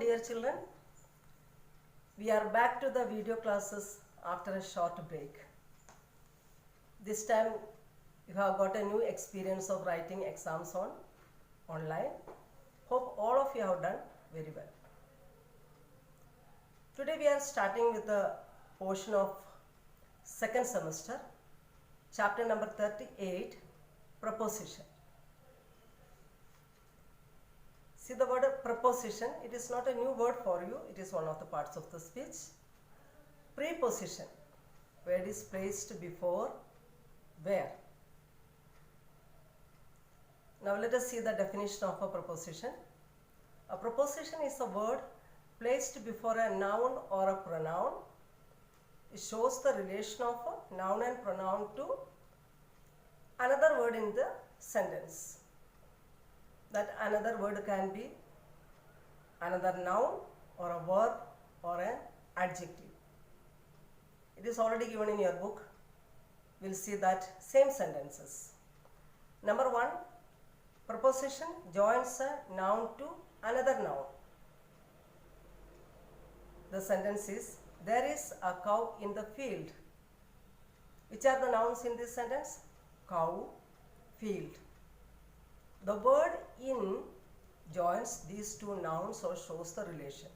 dear children. We are back to the video classes after a short break. This time you have got a new experience of writing exams on online. Hope all of you have done very well. Today we are starting with the portion of second semester, chapter number 38, Preposition. See the word preposition, it is not a new word for you, it is one of the parts of the speech. Preposition, word is placed before where. Now let us see the definition of a preposition. A preposition is a word placed before a noun or a pronoun. It shows the relation of a noun and pronoun to another word in the sentence. That another word can be another noun or a verb or an adjective. It is already given in your book. We will see that same sentences. Number 1, preposition joins a noun to another noun. The sentence is, there is a cow in the field. Which are the nouns in this sentence? Cow, field. The word in joins these two nouns or shows the relation.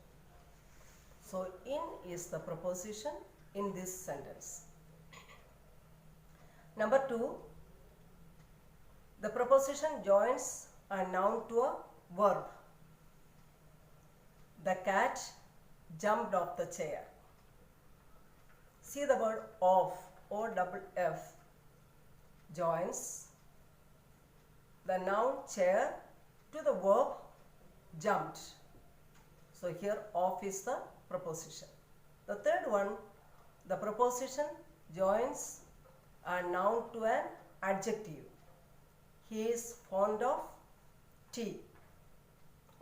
So, in is the preposition in this sentence. Number 2, the preposition joins a noun to a verb. The cat jumped off the chair. See the word off, O-double-F, joins the noun chair to the verb jumped. So here off is the preposition. The third one, the preposition joins a noun to an adjective. He is fond of tea.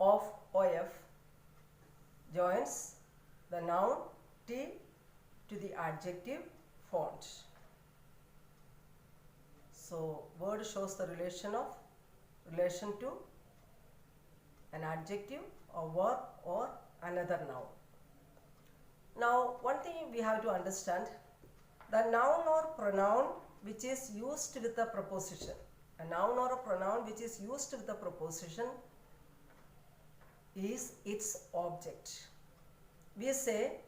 Of, OF, joins the noun tea to the adjective fond. So word shows the relation to an adjective, a verb or another noun. Now one thing we have to understand, the noun or pronoun which is used with the preposition, a noun or a pronoun which is used with the preposition is its object. We say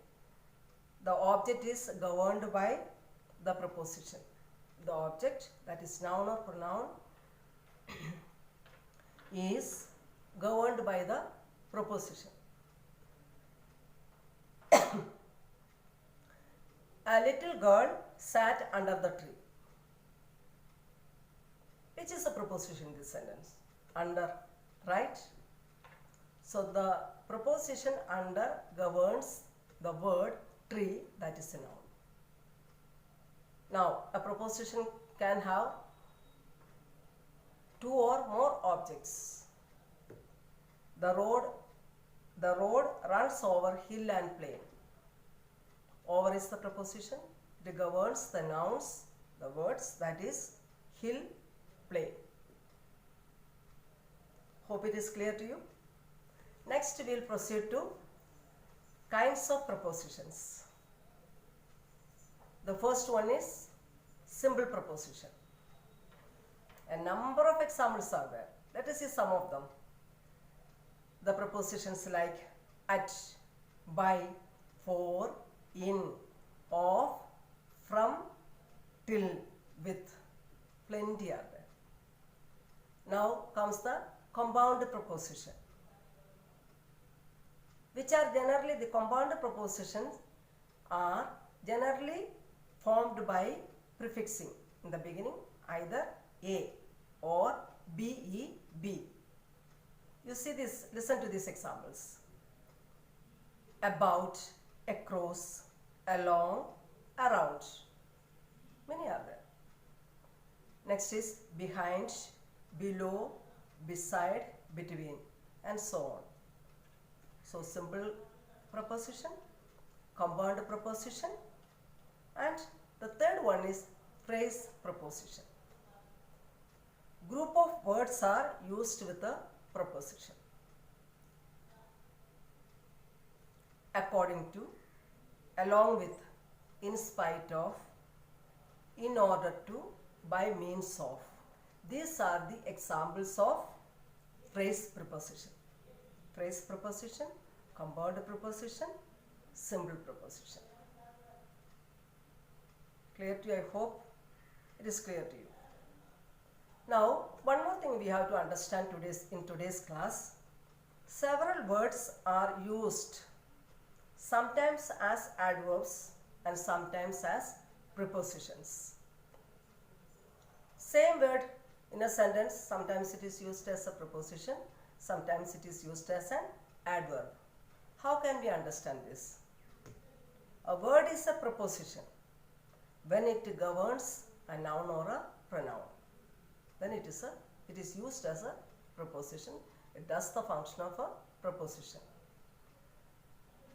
the object is governed by the preposition. The object, that is noun or pronoun, is governed by the preposition. A little girl sat under the tree. Which is the preposition in this sentence? Under, right? So the preposition under governs the word tree, that is a noun. Now a preposition can have two or more objects. The road runs over hill and plain. Over is the preposition. It governs the nouns, the words, that is hill, plain. Hope it is clear to you. Next we will proceed to kinds of prepositions. The first one is simple preposition. A number of examples are there. Let us see some of them. The prepositions like at, by, for, in, of, from, till, with. Plenty are there. Now comes the compound preposition. Which are generally, the compound prepositions are generally formed by prefixing in the beginning either a or be. You see this, listen to these examples. About, across, along, around. Many are there. Next is behind, below, beside, between, and so on. So simple preposition, compound preposition, and the third one is phrase preposition. Group of words are used with a preposition. according to, along with, in spite of, in order to, by means of. These are the examples of phrase preposition. Phrase preposition, compound preposition, simple preposition. Clear to you? I hope it is clear to you. Now, one more thing we have to understand in today's class. Several words are used sometimes as adverbs and sometimes as prepositions. Same word in a sentence, sometimes it is used as a preposition, sometimes it is used as an adverb. How can we understand this? A word is a preposition when it governs a noun or a pronoun. Then it is used as a preposition. It does the function of a preposition.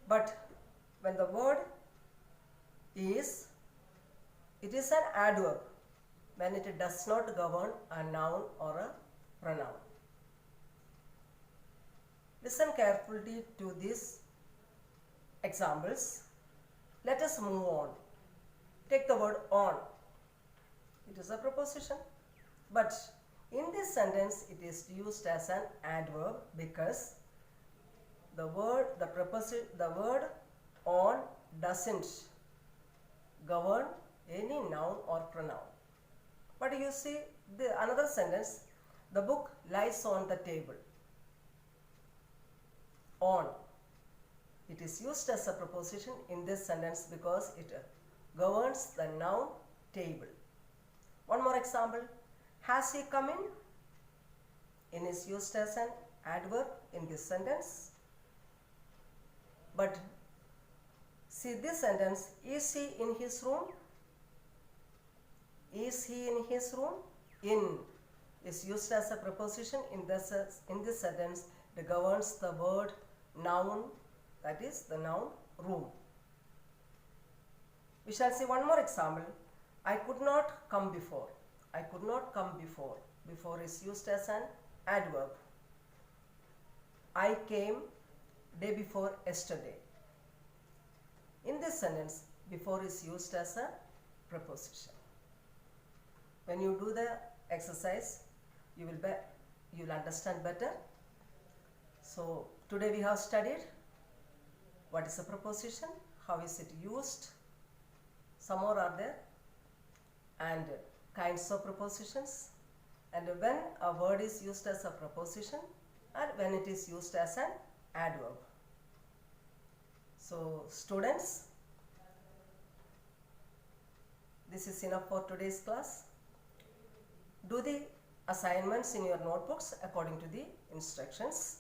But when the word is, it is an adverb when it does not govern a noun or a pronoun. Listen carefully to these examples. Let us move on. Take the word on. It is a preposition, but in this sentence it is used as an adverb because the word on doesn't govern any noun or pronoun. But you see another sentence, the book lies on the table. On. It is used as a preposition in this sentence because it governs the noun table. One more example, has he come in is used as an adverb in this sentence. But see this sentence, is he in his room? Is he in his room? In is used as a preposition in this sentence. It governs the word noun, that is the noun room. We shall see one more example. I could not come before. I could not come before. Before is used as an adverb. I came day before yesterday. In this sentence, before is used as a preposition. When you do the exercise, you will understand better. So today we have studied what is a preposition, how is it used, some more are there, and kinds of prepositions, and when a word is used as a preposition and when it is used as an adverb. So students, this is enough for today's class. Do the assignments in your notebooks according to the instructions.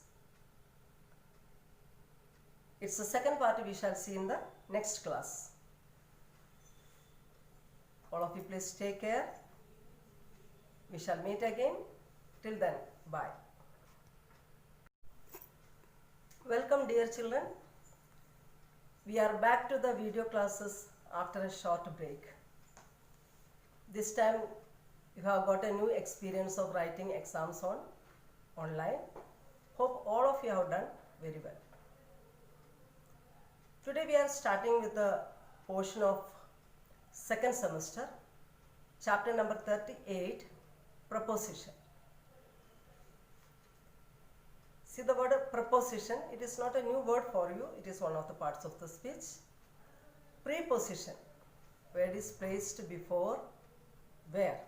It's the second part we shall see in the next class. All of you please take care. We shall meet again. Till then, bye. Welcome dear children. We are back to the video classes after a short break. This time you have got a new experience of writing exams online. Hope all of you have done very well. Today we are starting with the portion of second semester, chapter number 38, preposition. See the word preposition, it is not a new word for you, it is one of the parts of the speech. Preposition, where it is placed before where.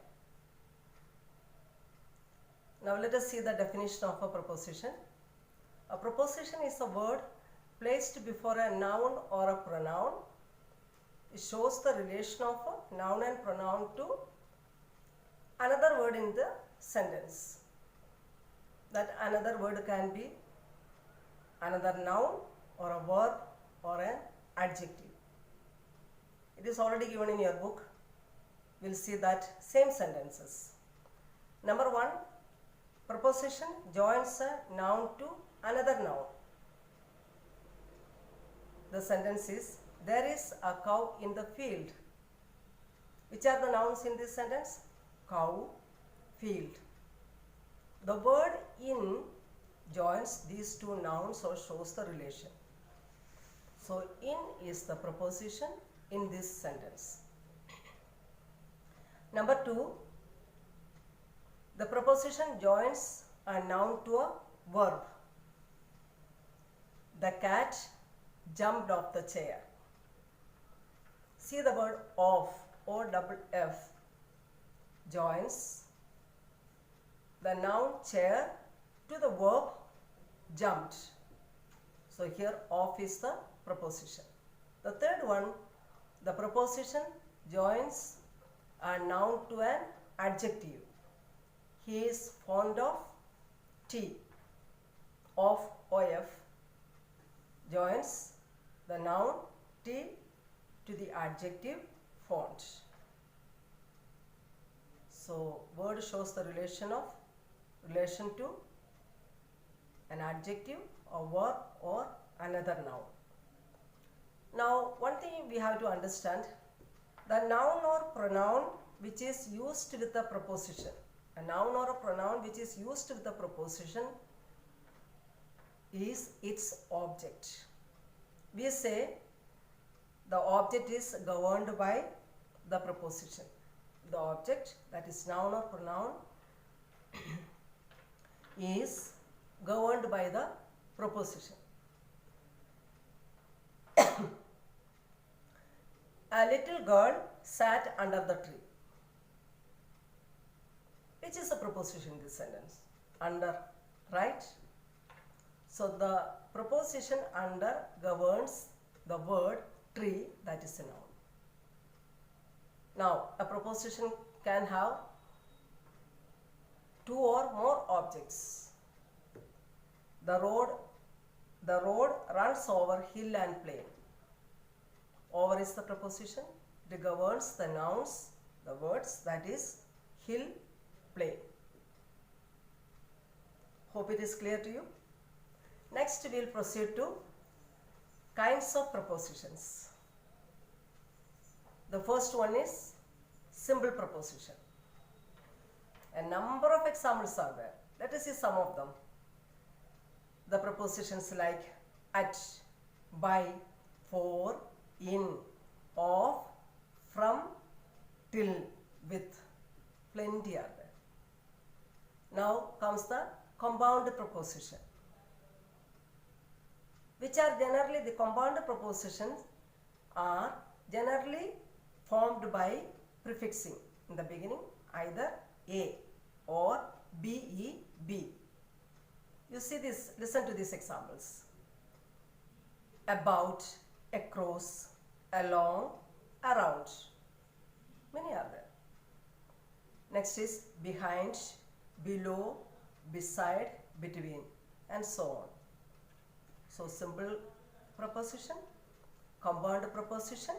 Now let us see the definition of a preposition. A preposition is a word placed before a noun or a pronoun. It shows the relation of a noun and pronoun to another word in the sentence. That another word can be another noun or a verb or an adjective. It is already given in your book. We will see that same sentences. Number 1, preposition joins a noun to another noun. The sentence is, there is a cow in the field. Which are the nouns in this sentence? Cow, field. The word in joins these two nouns or shows the relation. So in is the preposition in this sentence. Number 2, the preposition joins a noun to a verb. The cat jumped off the chair. See the word of, O-double-F, joins the noun chair to the verb jumped. So here of is the preposition. The third one, the preposition joins a noun to an adjective. He is fond of tea. Of, OF, joins the noun tea to the adjective fond. So word shows the relation to an adjective, a verb or another noun. Now one thing we have to understand, the noun or pronoun which is used with the preposition. A noun or a pronoun which is used with the preposition is its object. We say the object is governed by the preposition. The object, that is noun or pronoun, is governed by the preposition. A little girl sat under the tree. Which is the preposition in this sentence? Under, right? So the preposition under governs the word tree, that is a noun. Now a preposition can have two or more objects. The road runs over hill and plain. Over is the preposition. It governs the nouns, the words, that is hill, plain. Hope it is clear to you. Next we will proceed to kinds of prepositions. The first one is simple preposition. A number of examples are there. Let us see some of them. The prepositions like at, by, for, in, of, from, till, with. Plenty are there. Now comes the compound preposition, which are generally, the compound prepositions are generally formed by prefixing in the beginning either a or be. You see this, listen to these examples. About, across, along, around. Many are there. Next is behind, below, beside, between, and so on. So simple preposition, compound preposition,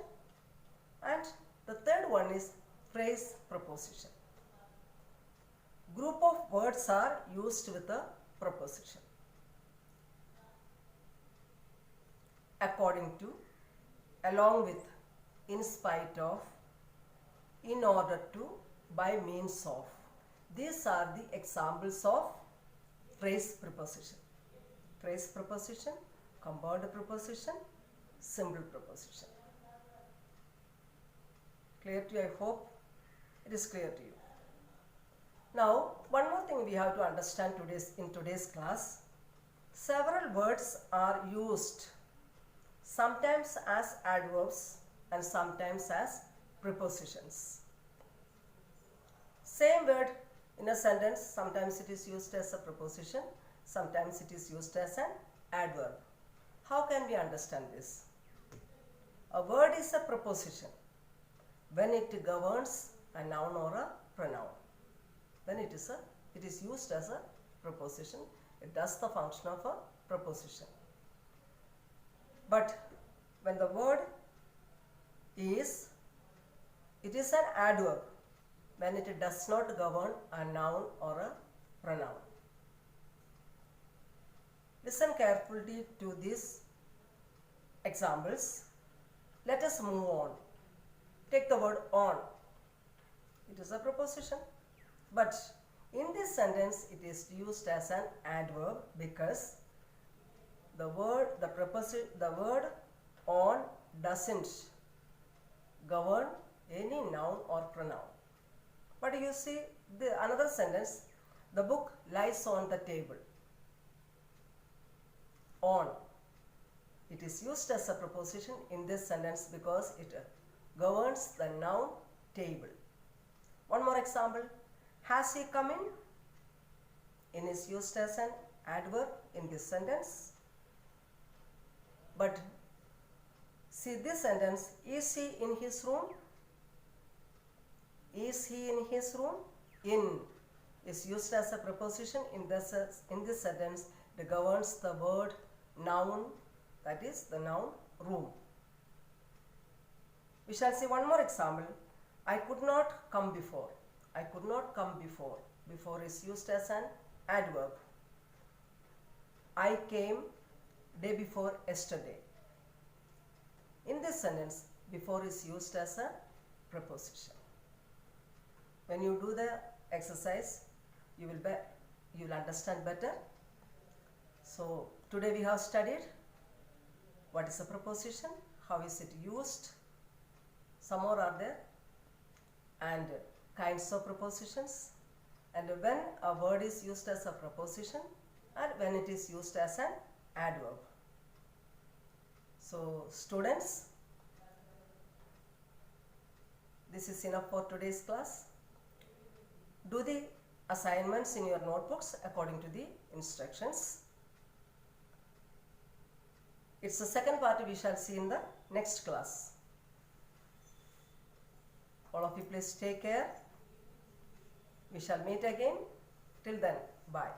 and the third one is phrase preposition. Group of words are used with a preposition. According to, along with, in spite of, in order to, by means of. These are the examples of phrase preposition. Phrase preposition, compound preposition, simple preposition. Clear to you? I hope it is clear to you. Now, one more thing we have to understand in today's class. Several words are used sometimes as adverbs and sometimes as prepositions. Same word in a sentence, sometimes it is used as a preposition, sometimes it is used as an adverb. How can we understand this? A word is a preposition when it governs a noun or a pronoun. Then it is used as a preposition. It does the function of a preposition. But when the word is, it is an adverb when it does not govern a noun or a pronoun. Listen carefully to these examples. Let us move on. Take the word on. It is a preposition, but in this sentence it is used as an adverb because the word on doesn't govern any noun or pronoun. But you see another sentence, the book lies on the table. On, it is used as a preposition in this sentence because it governs the noun table. One more example, has he come in is used as an adverb in this sentence. But see this sentence, is he in his room? Is he in his room? In is used as a preposition in this sentence. It governs the word noun, that is the noun room. We shall see one more example. I could not come before. I could not come before. Before is used as an adverb. I came day before yesterday. In this sentence, before is used as a preposition. When you do the exercise, you will understand better. So today we have studied what is a preposition, how is it used, some more are there, and kinds of prepositions, and when a word is used as a preposition and when it is used as an adverb. So students, this is enough for today's class. Do the assignments in your notebooks according to the instructions. It's the second part we shall see in the next class. All of you please take care. We shall meet again. Till then, bye.